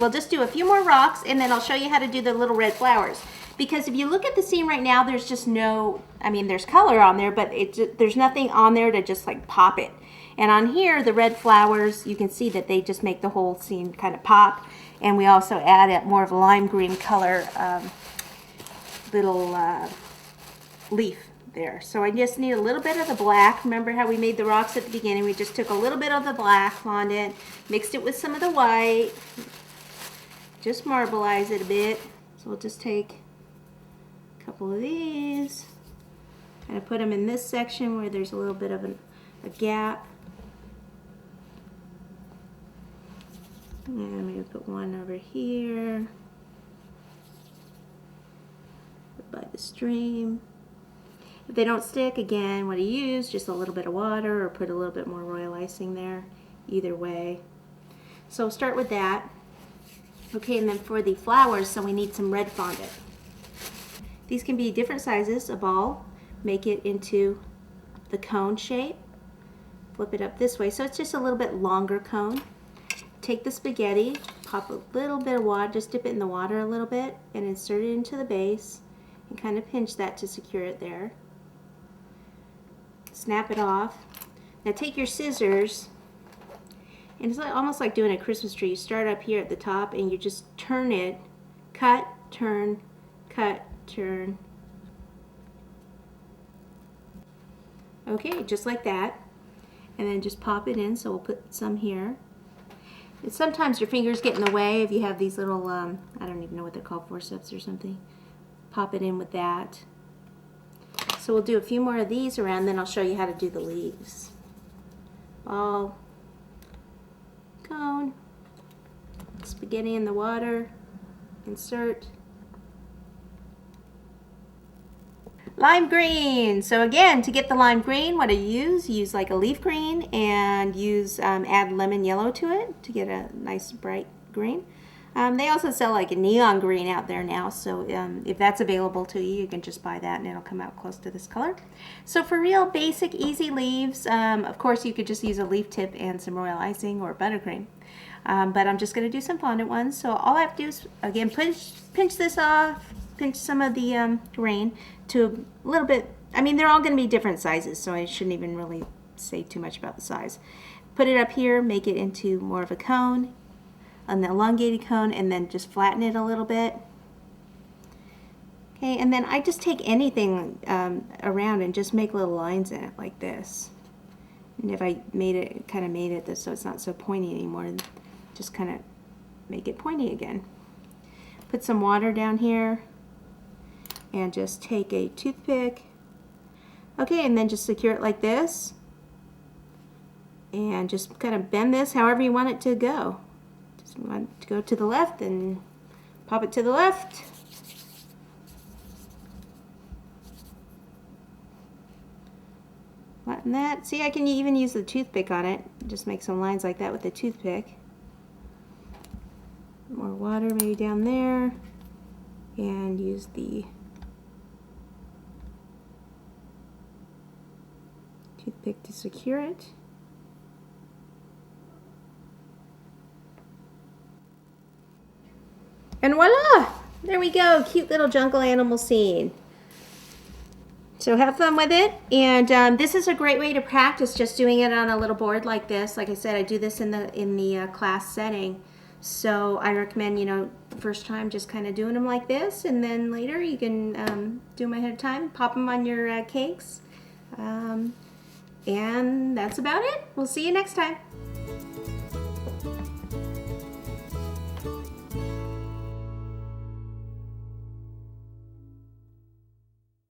We'll just do a few more rocks and then I'll show you how to do the little red flowers. Because if you look at the scene right now, there's just no, I mean, there's color on there, but there's nothing on there to just like pop it. And on here, the red flowers, you can see that they just make the whole scene kind of pop. And we also add more of a lime green color little leaf there. So I just need a little bit of the black. Remember how we made the rocks at the beginning? We just took a little bit of the black fondant, mixed it with some of the white, just marbleize it a bit. So we'll just take a couple of these, kind of put them in this section where there's a little bit of a gap. And maybe put one over here by the stream. If they don't stick, again, what I use, just a little bit of water or put a little bit more royal icing there, either way. So we'll start with that. Okay, and then for the flowers, so we need some red fondant. These can be different sizes, a ball, make it into the cone shape, flip it up this way, so it's just a little bit longer cone. Take the spaghetti, pop a little bit of water, just dip it in the water a little bit, and insert it into the base, and kind of pinch that to secure it there. Snap it off. Now take your scissors, and it's almost like doing a Christmas tree. You start up here at the top, and you just turn it, cut, turn, turn. Okay, just like that. And then just pop it in, so we'll put some here. And sometimes your fingers get in the way if you have these little, I don't even know what they're called, forceps or something. Pop it in with that. So we'll do a few more of these around, then I'll show you how to do the leaves. Ball, cone, spaghetti in the water, insert. Lime green. So again, to get the lime green, what I use like a leaf green and add lemon yellow to it to get a nice bright green. They also sell like a neon green out there now, so if that's available to you, you can just buy that and it'll come out close to this color. So for real basic, easy leaves, of course you could just use a leaf tip and some royal icing or buttercream. But I'm just going to do some fondant ones. So all I have to do is, again, pinch this off, pinch some of the grain to a little bit. I mean, they're all going to be different sizes, so I shouldn't even really say too much about the size. Put it up here, make it into more of a cone, an elongated cone, and then just flatten it a little bit. Okay, and then I just take anything around and just make little lines in it like this. And if I kind of made it so it's not so pointy anymore, just kind of make it pointy again. Put some water down here and just take a toothpick. Okay, and then just secure it like this. And just kind of bend this however you want it to go. Just want it to go to the left and pop it to the left. Flatten that. See, I can even use the toothpick on it. Just make some lines like that with the toothpick. More water maybe down there. And use the toothpick to secure it. And voila! There we go, cute little jungle animal scene. So have fun with it, and this is a great way to practice just doing it on a little board like this. Like I said, I do this in the class setting, so I recommend, you know, first time just kind of doing them like this, and then later you can do them ahead of time, pop them on your cakes, and that's about it. We'll see you next time.